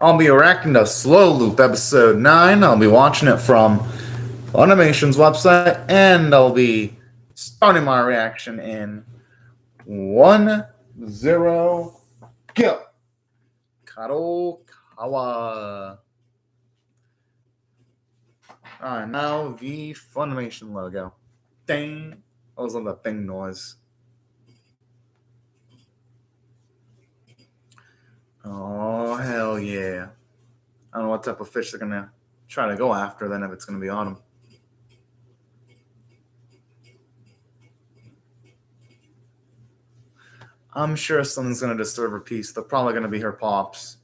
I'll be reacting to Slow Loop episode 9. I'll be watching it from Funimation's website, and I'll be starting my reaction in 1-0 go. Kadokawa. Alright, now the Funimation logo. Ding. I always love that bing noise. Oh, hell yeah. I don't know what type of fish they're going to try to go after then, if it's going to be autumn. I'm sure something's going to disturb her peace. They're probably going to be her pops.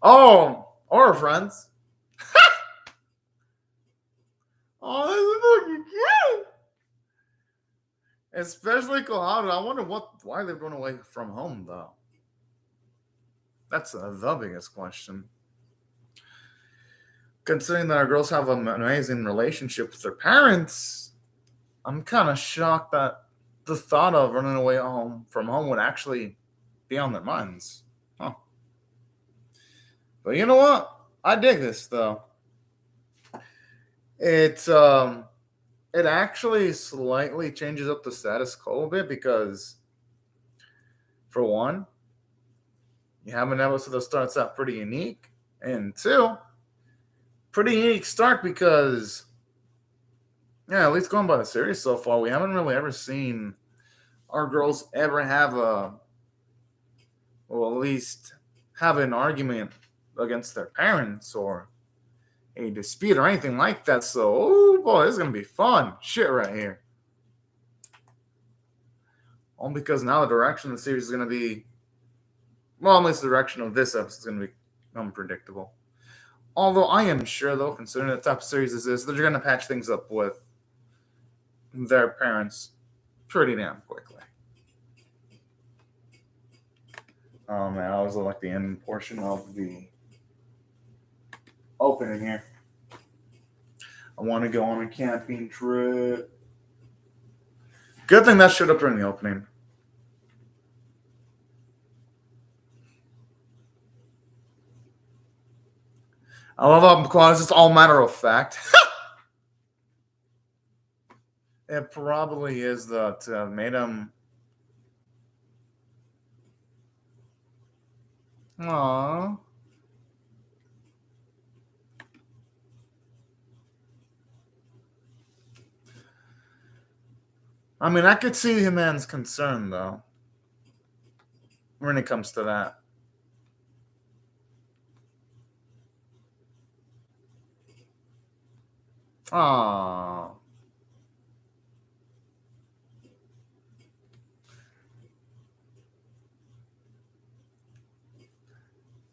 Oh, or her friends. Oh, this is fucking cute. Especially Koharu. I wonder why they've run away from home, though. That's the biggest question. Considering that our girls have an amazing relationship with their parents, I'm kind of shocked that the thought of running away from home would actually be on their minds. Huh. But you know what? I dig this, though. It actually slightly changes up the status quo a bit because, for one, you have an episode that starts out pretty unique, and two, pretty unique start because, yeah, at least going by the series so far, we haven't really ever seen our girls ever have at least have an argument against their parents or a dispute or anything like that. So, oh boy, this is going to be fun shit right here. All because now the direction of the series is going to be, well, at least the direction of this episode is going to be unpredictable. Although I am sure, though, considering the type of series this is, they're going to patch things up with their parents pretty damn quickly. Oh, man, I always like the end portion of the opening here. I want to go on a camping trip. Good thing that showed up during the opening. I love how because it's all matter of fact. It probably is that made him. Aww. I mean, I could see the man's concern, though, when it comes to that. Aww.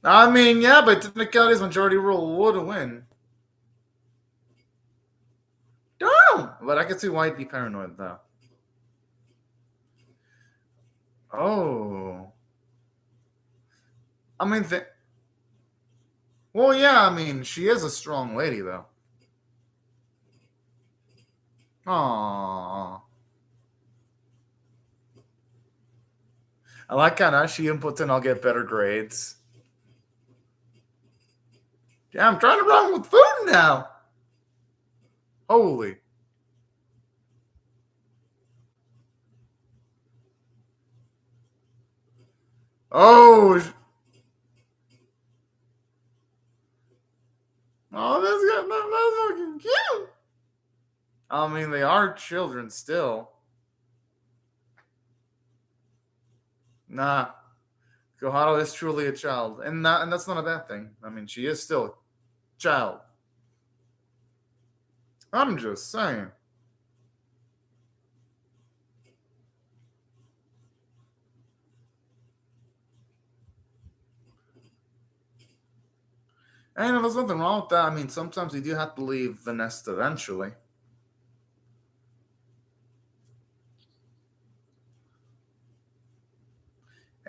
I mean, yeah, but technicalities majority rule would win. Damn! But I can see why he'd be paranoid, though. Oh. I mean, well, yeah, I mean, she is a strong lady, though. Aww. I like how now she inputs in I'll get better grades. Yeah, I'm trying to run with food now. Holy. Oh. Oh, that's looking cute. I mean, they are children still. Nah. Koharu is truly a child. And that's not a bad thing. I mean, she is still a child. I'm just saying. And there's nothing wrong with that. I mean, sometimes you do have to leave the nest eventually.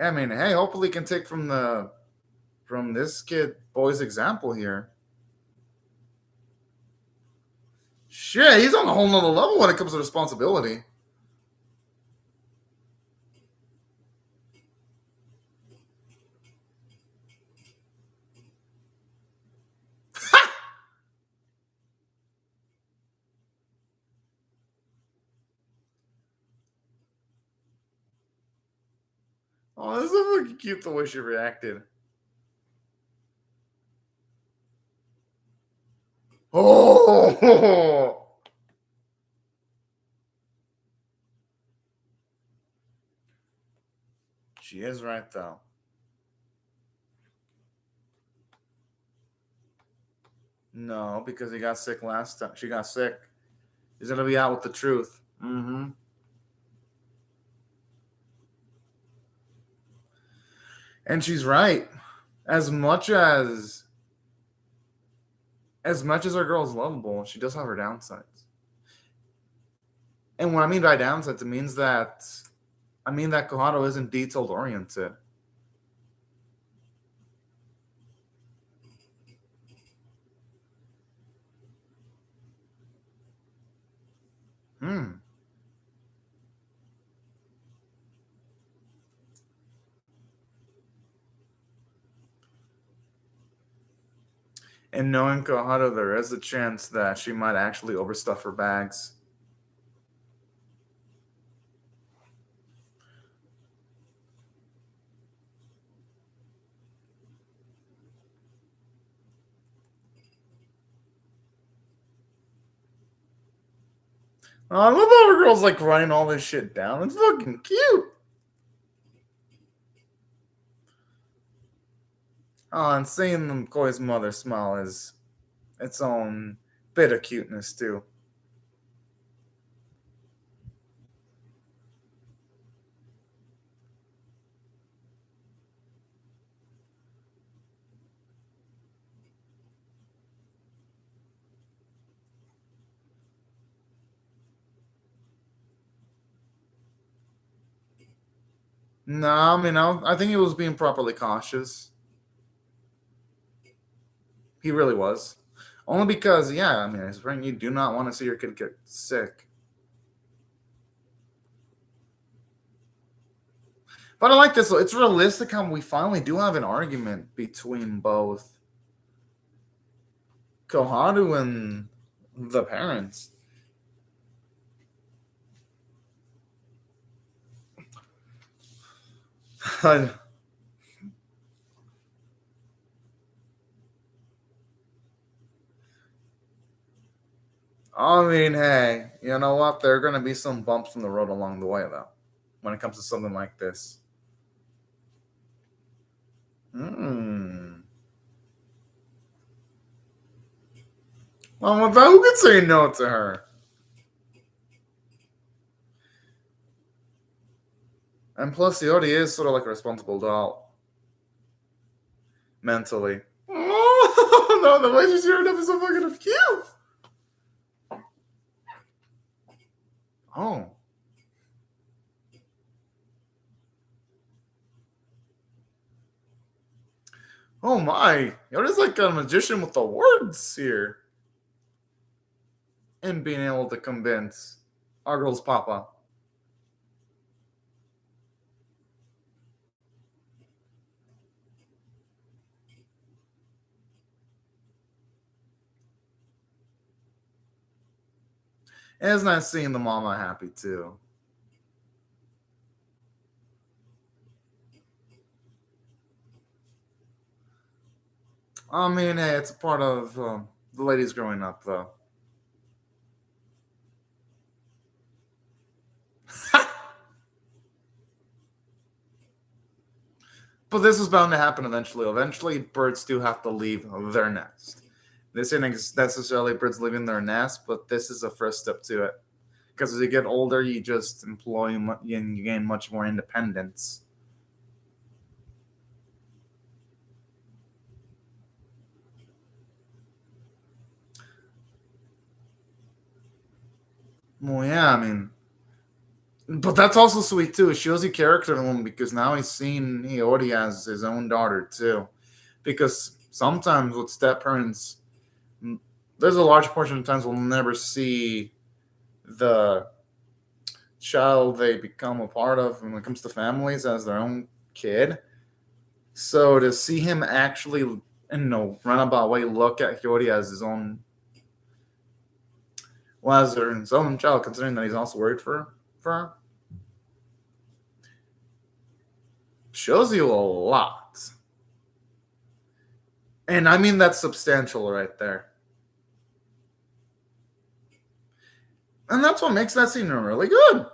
I mean, hey, hopefully you can take from this boy's example here. Shit, he's on a whole nother level when it comes to responsibility. Oh, this is so fucking cute the way she reacted. Oh, she is right though. No, because he got sick last time. She got sick. He's gonna be out with the truth. Mm-hmm. And she's right. As much as our girl is lovable, she does have her downsides. And what I mean by downsides, it means that Kohato isn't detailed oriented. Hmm. And knowing Kohato, there is a chance that she might actually overstuff her bags. Oh, I love how her girl's like writing all this shit down. It's fucking cute. Oh, and seeing Koi's mother smile is its own bit of cuteness too. No, I mean, I think he was being properly cautious. He really was. Only because, yeah, I mean, it's right. You do not want to see your kid get sick. But I like this. It's realistic how we finally do have an argument between both Koharu and the parents. I mean, hey, you know what? There are going to be some bumps in the road along the way, though, when it comes to something like this. Hmm. Well, who could say no to her? And plus, the Odie is sort of like a responsible doll. Mentally. Oh, no, the way she's tearing up is so fucking cute. Oh. Oh my. You're just like a magician with the words here. And being able to convince our girl's papa. And it's nice seeing the mama happy too. I mean, hey, it's a part of the ladies growing up, though. But this is bound to happen eventually. Eventually, birds do have to leave their nest. This isn't necessarily birds leaving their nest, but this is the first step to it. Because as you get older, you just employ and you gain much more independence. Well, yeah, I mean, but that's also sweet too. It shows you character in him because now he already has his own daughter too. Because sometimes with step parents, there's a large portion of times we'll never see the child they become a part of when it comes to families as their own kid. So to see him actually, runabout way look at Hyori as his own, well, as his own child, considering that he's also worried for her. Shows you a lot. And I mean, that's substantial right there. And that's what makes that scene really good.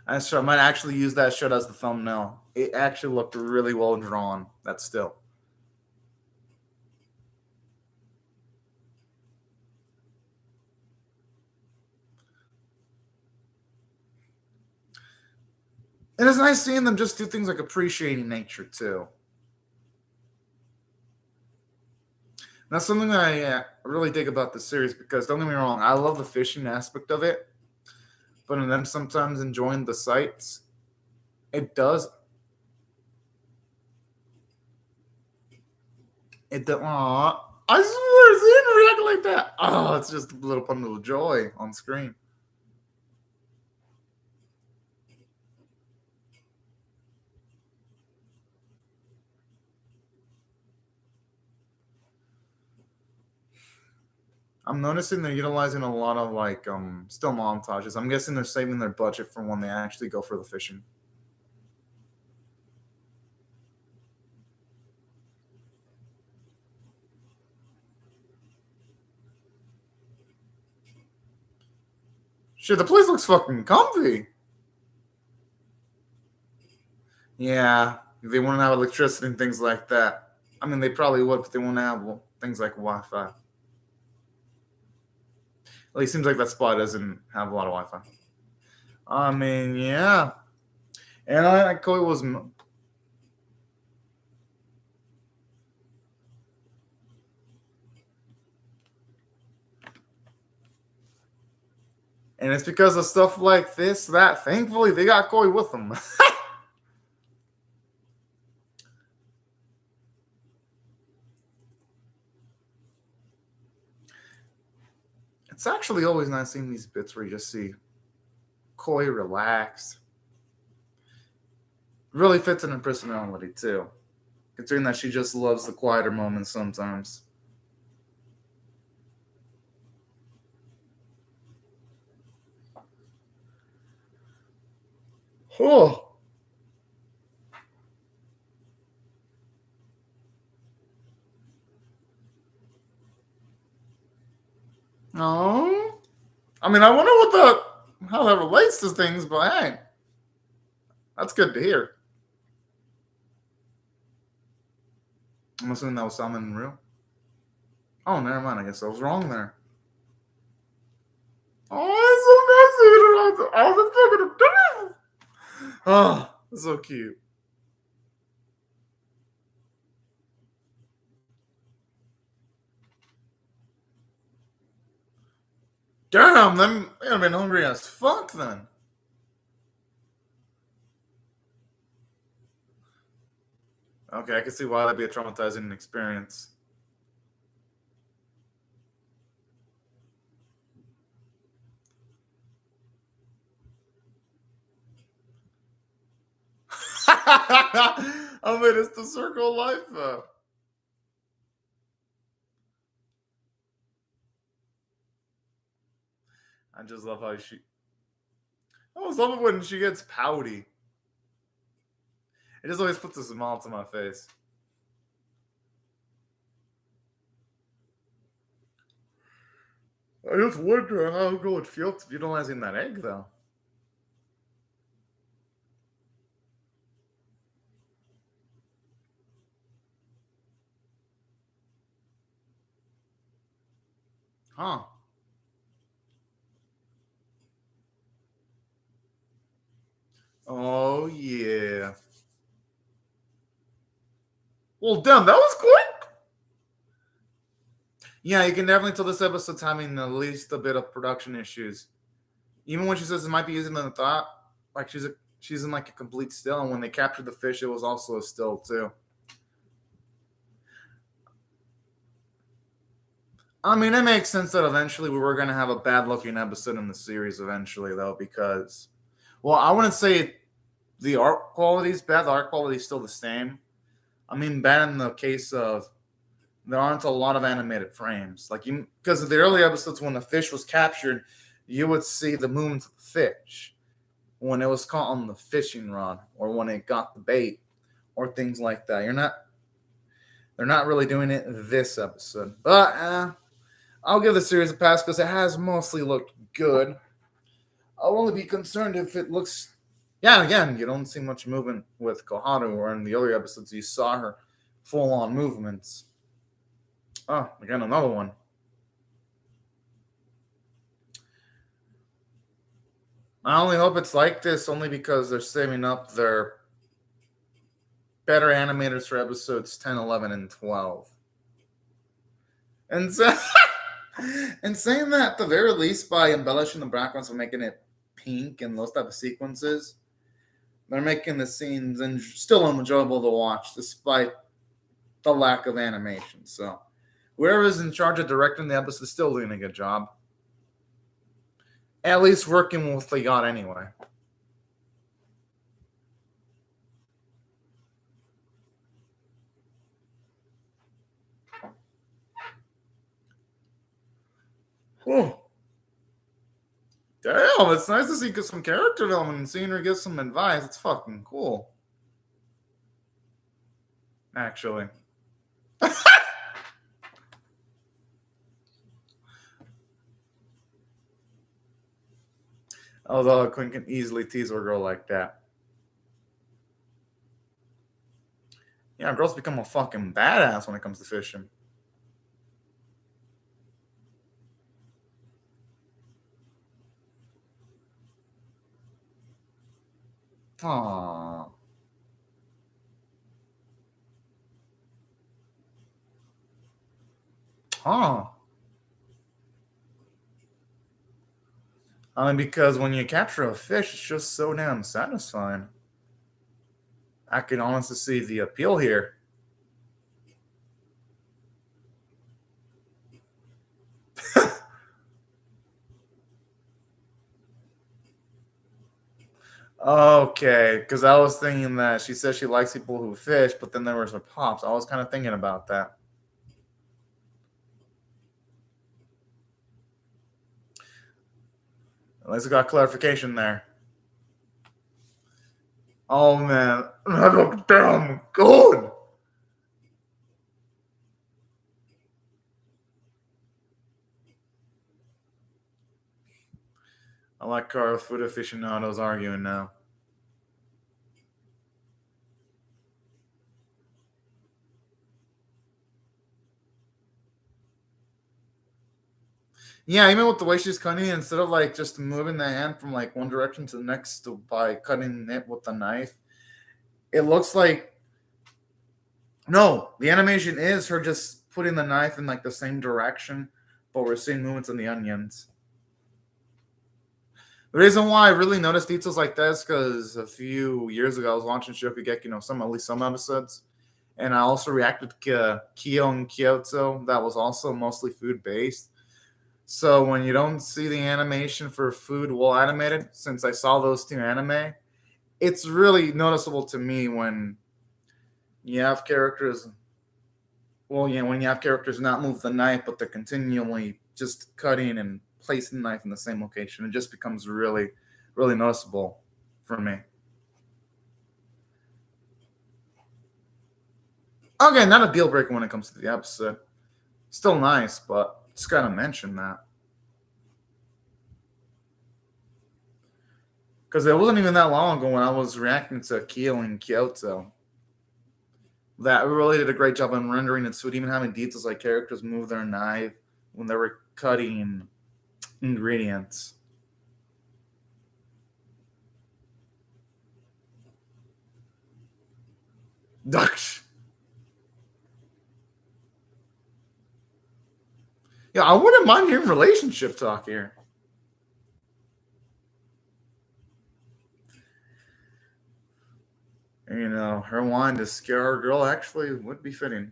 I might actually use that shot as the thumbnail. It actually looked really well drawn. That still. And it's nice seeing them just do things like appreciating nature too. That's something that I really dig about the series because don't get me wrong, I love the fishing aspect of it, but in them sometimes enjoying the sights, it does. Aw, I swear, seeing it react like that. Oh, it's just a little bundle of joy on screen. I'm noticing they're utilizing a lot of like still montages. I'm guessing they're saving their budget for when they actually go for the fishing. Shit, the place looks fucking comfy. Yeah, if they wouldn't have electricity and things like that. I mean, they probably would, but they won't have things like Wi-Fi. At least seems like that spot doesn't have a lot of Wi-Fi. I mean, yeah, and I like how it was. And it's because of stuff like this that thankfully they got Koi with them. It's actually always nice seeing these bits where you just see Koi relaxed. Really fits in her personality too, considering that she just loves the quieter moments sometimes. Oh. Oh. I mean, I wonder how that relates to things, but hey, that's good to hear. I'm assuming that was salmon real. Oh, never mind. I guess I was wrong there. Oh, it's so nice. Oh, that's fucking adorable. Oh, so cute. Damn, them they have been hungry as fuck then. Okay, I can see why that'd be a traumatizing experience. I mean, it's the circle of life, though. I just love how she. I always love it when she gets pouty. It just always puts a smile to my face. I just wonder how it would feel to utilizing that egg, though. Huh. Oh, yeah. Well, damn, that was quick. Yeah, you can definitely tell this episode's having at least a bit of production issues. Even when she says it might be using the thought, like she's in like a complete still, and when they captured the fish, it was also a still too. I mean, it makes sense that eventually we were going to have a bad looking episode in the series eventually, though, because, well, I wouldn't say the art quality is bad. The art quality is still the same. I mean, bad in the case of there aren't a lot of animated frames. Like, because of the early episodes when the fish was captured, you would see the movements of the fish when it was caught on the fishing rod or when it got the bait or things like that. They're not really doing it this episode, but I'll give the series a pass because it has mostly looked good. I'll only be concerned if it looks. Yeah, again, you don't see much movement with Koharu, or in the earlier episodes you saw her full-on movements. Oh, again, another one. I only hope it's like this only because they're saving up their better animators for episodes 10, 11, and 12. And so, and saying that at the very least by embellishing the backgrounds and making it pink and those type of sequences, they're making the scenes and still enjoyable to watch despite the lack of animation. So whoever is in charge of directing the episode is still doing a good job. At least working with what they got anyway. Oh. Damn, it's nice to see some character development and seeing her give some advice. It's fucking cool. Actually. Although a queen can easily tease a girl like that. Yeah, girls become a fucking badass when it comes to fishing. Aww. Huh. I mean, because when you capture a fish, it's just so damn satisfying. I can honestly see the appeal here. Okay, because I was thinking that she said she likes people who fish, but then there was her pops. I was kind of thinking about that. At least we got clarification there. Oh man, that looked damn good. I like our food aficionados arguing now. Yeah, even with the way she's cutting, instead of like just moving the hand from like one direction to the next by cutting it with the knife, it looks like no, the animation is her just putting the knife in like the same direction, but we're seeing movements in the onions. The reason why I really noticed details like this because a few years ago I was watching Shokugeki some at least some episodes, and I also reacted to Kyo and Kyoto that was also mostly food based. So when you don't see the animation for food well animated, since I saw those two anime, it's really noticeable to me when you have characters. Well, yeah, when you have characters not move the knife, but they're continually just cutting and placing the knife in the same location, it just becomes really, really noticeable for me. Okay, not a deal breaker when it comes to the episode. Still nice, but just gotta mention that. Because it wasn't even that long ago when I was reacting to Kyo and Kyoto. That really did a great job on rendering its food, even having details like characters move their knife when they were cutting ingredients. Ducks. Yeah, I wouldn't mind hearing relationship talk here. You know, her wanting to scare our girl actually would be fitting.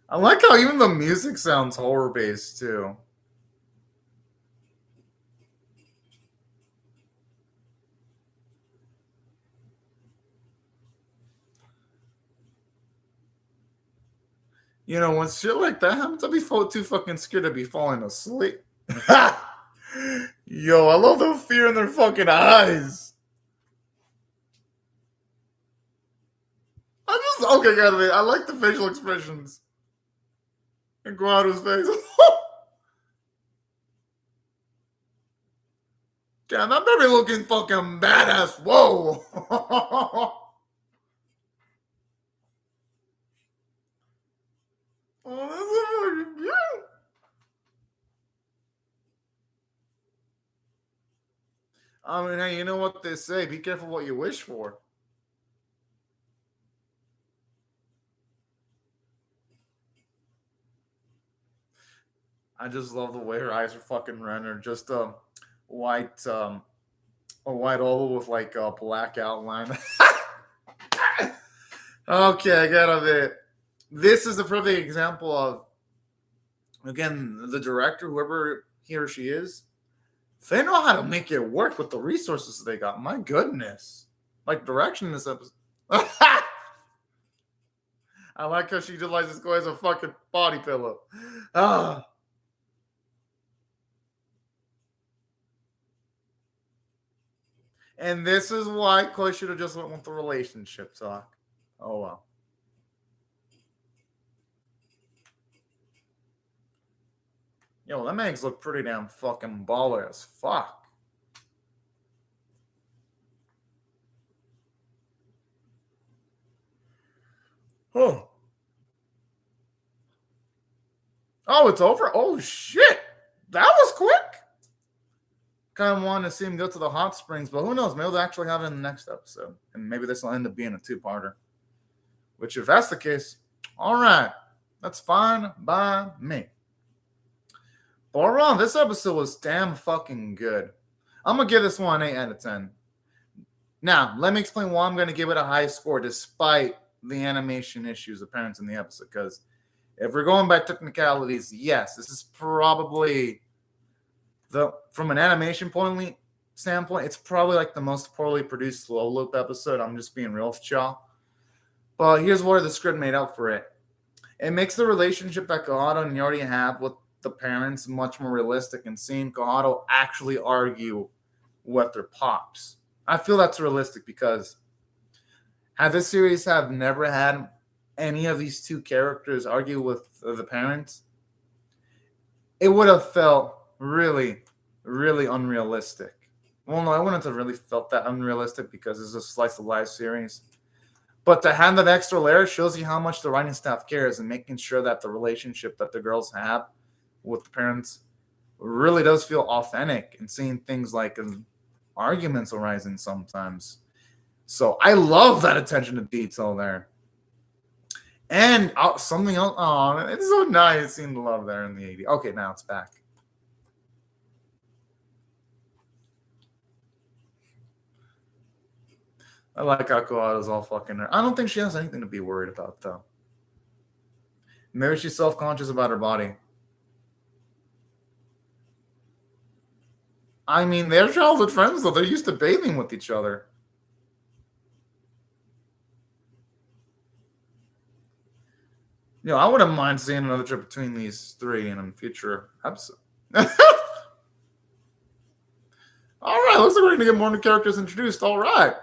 I like how even the music sounds horror based too. You know, when shit like that happens, I'd be too fucking scared to be falling asleep. Yo, I love the fear in their fucking eyes. Okay, got it. I like the facial expressions in Guado's face. Damn, that baby looking fucking badass. Whoa. Oh, that's so fucking cute. I mean, hey, you know what they say? Be careful what you wish for. I just love the way her eyes are fucking rendered. Just white, a white oval with like a black outline. Okay, I got it. This is a perfect example of, again, the director, whoever he or she is, they know how to make it work with the resources they got. My goodness. Like direction in this episode. I like how she utilizes Koi as a fucking body pillow. Ah. And this is why Koi should have just went with the relationship talk. Oh well. Yo, them eggs look pretty damn fucking baller as fuck. Oh. Oh, it's over? Oh shit. That was quick. Kind of wanted to see him go to the hot springs, but who knows? Maybe they'll actually have it in the next episode. And maybe this will end up being a two-parter. Which, if that's the case, all right. That's fine by me. But overall, this episode was damn fucking good. I'm going to give this one an 8 out of 10. Now, let me explain why I'm going to give it a high score despite the animation issues apparent in the episode. Because if we're going by technicalities, yes, this is probably, from an animation standpoint, it's probably like the most poorly produced slow loop episode. I'm just being real with y'all. But here's where the script made up for it. It makes the relationship that Kohato and Yori have with the parents much more realistic, and seeing Kohato actually argue with their pops. I feel that's realistic because had this series have never had any of these two characters argue with the parents, it would have felt really, really unrealistic. Well, no, I wouldn't have really felt that unrealistic because it's a slice of life series. But to have that extra layer shows you how much the writing staff cares and making sure that the relationship that the girls have with the parents really does feel authentic, and seeing things like arguments arising sometimes. So I love that attention to detail there. And something else. Oh, it's so nice seeing the love there in the 80s. Okay, now it's back. I like how Koada's all fucking her. I don't think she has anything to be worried about, though. Maybe she's self-conscious about her body. I mean, they're childhood friends, though. They're used to bathing with each other. You know, I wouldn't mind seeing another trip between these three in a future episode. All right, looks like we're going to get more new characters introduced. All right.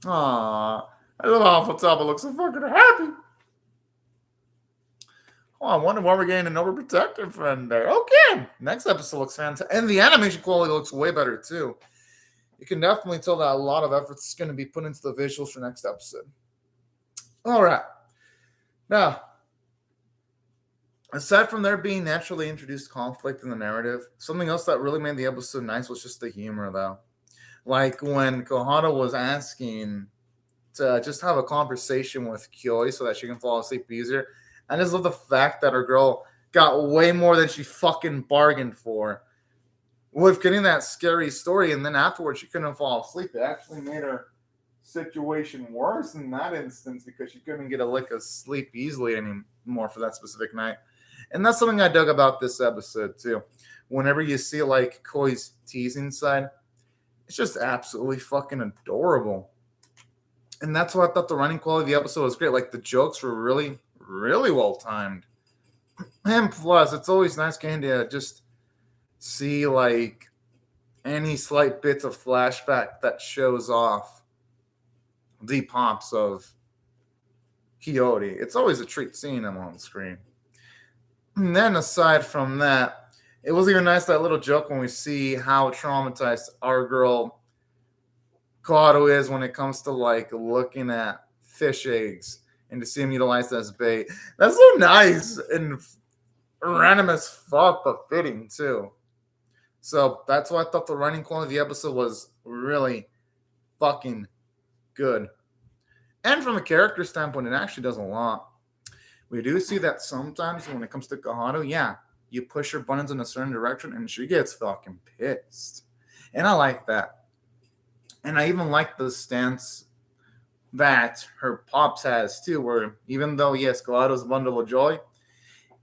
Aw, I love how Futaba looks so fucking happy. Oh, I wonder why we're getting an overprotective friend there. Okay, next episode looks fantastic. And the animation quality looks way better, too. You can definitely tell that a lot of effort is going to be put into the visuals for next episode. All right. Now, aside from there being naturally introduced conflict in the narrative, something else that really made the episode nice was just the humor, though. Like when Kohato was asking to just have a conversation with Kyoi so that she can fall asleep easier. I just love the fact that her girl got way more than she fucking bargained for with getting that scary story, and then afterwards she couldn't fall asleep. It actually made her situation worse in that instance because she couldn't get a lick of sleep easily anymore for that specific night. And that's something I dug about this episode too. Whenever you see like Koi's teasing side, it's just absolutely fucking adorable. And that's why I thought the running quality of the episode was great. Like, the jokes were really, really well timed. And plus, it's always nice getting to just see, like, any slight bits of flashback that shows off the pops of Quixote. It's always a treat seeing him on the screen. And then, aside from that, it was even nice, that little joke when we see how traumatized our girl Cotto is when it comes to, like, looking at fish eggs and to see him utilized as bait. That's so nice and random as fuck, but fitting too. So that's why I thought the writing quality of the episode was really fucking good. And from a character standpoint, it actually does a lot. We do see that sometimes when it comes to Kahano, yeah, you push her buttons in a certain direction and she gets fucking pissed. And I like that. And I even like the stance that her pops has too, where even though, yes, Kahano's a bundle of joy,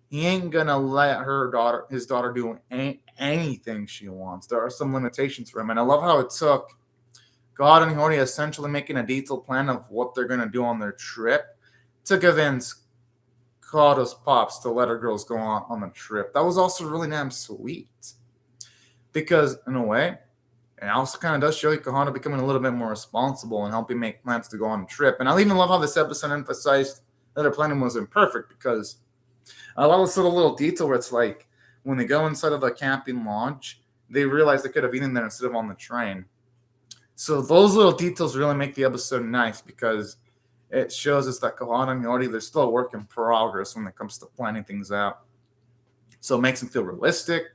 he ain't gonna let his daughter do anything she wants. There are some limitations for him. And I love how it took God and Hori essentially making a detailed plan of what they're going to do on their trip to convince Kato's pops to let her girls go on the trip. That was also really damn sweet. Because, in a way, it also kind of does show you Kahana becoming a little bit more responsible and helping make plans to go on a trip. And I even love how this episode emphasized that her planning was imperfect, because I love this little detail where it's like, when they go inside of the camping lodge, they realize they could have eaten there instead of on the train. So those little details really make the episode nice, because it shows us that Kahana and Yori, they're still a work in progress when it comes to planning things out. So it makes them feel realistic.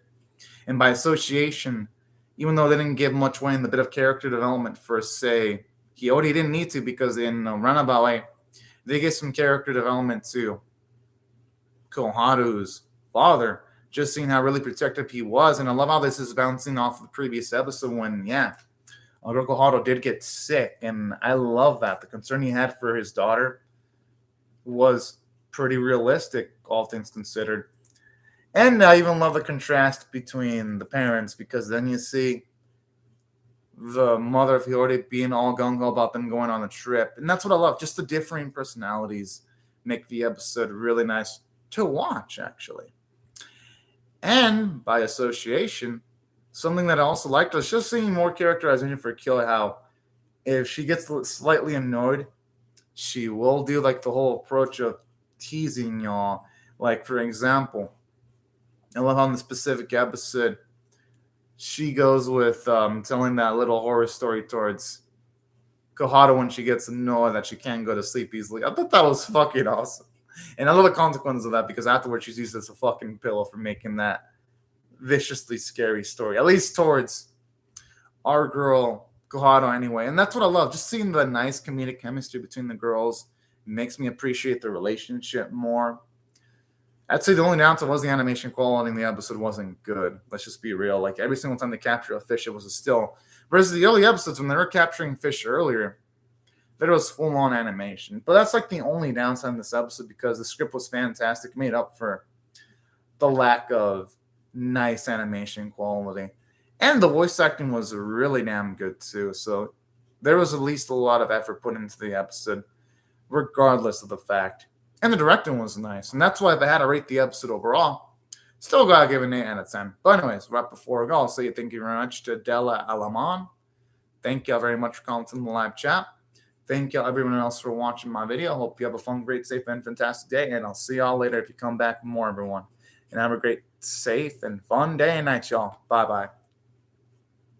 And by association, even though they didn't give much way in the bit of character development for, say, Hiyori didn't need to, because in Runabout, they get some character development to Koharu's father, just seeing how really protective he was. And I love how this is bouncing off the previous episode when, Uncle Koharu did get sick. And I love that. The concern he had for his daughter was pretty realistic, all things considered. And I even love the contrast between the parents, because then you see the mother of Hiyori being all gung-ho about them going on a trip. And that's what I love. Just the differing personalities make the episode really nice to watch, actually. And by association, something that I also liked was just seeing more characterization for Kyo, how if she gets slightly annoyed, she will do like the whole approach of teasing y'all. Like, for example, I love how in the specific episode, she goes with telling that little horror story towards Koharu when she gets annoyed that she can't go to sleep easily. I thought that was fucking awesome. And I love the consequences of that, because afterwards she's used as a fucking pillow for making that viciously scary story, at least towards our girl Koharu anyway. And that's what I love. Just seeing the nice comedic chemistry between the girls makes me appreciate the relationship more. I'd say the only downside was the animation quality in the episode wasn't good. Let's just be real. Like, every single time they capture a fish, it was a still. Versus the early episodes, when they were capturing fish earlier, there was full-on animation. But that's like the only downside in this episode, because the script was fantastic, made up for the lack of nice animation quality. And the voice acting was really damn good too. So there was at least a lot of effort put into the episode, regardless of the fact. And the directing was nice. And that's why if I had to rate the episode overall, still gotta give it an 8 out of 10. But anyways, right before I go, I'll say thank you very much to Della Alaman. Thank you all very much for calling in the live chat. Thank you everyone else for watching my video. Hope you have a fun, great, safe, and fantastic day. And I'll see y'all later if you come back for more, everyone. And have a great, safe, and fun day and night, y'all. Bye-bye.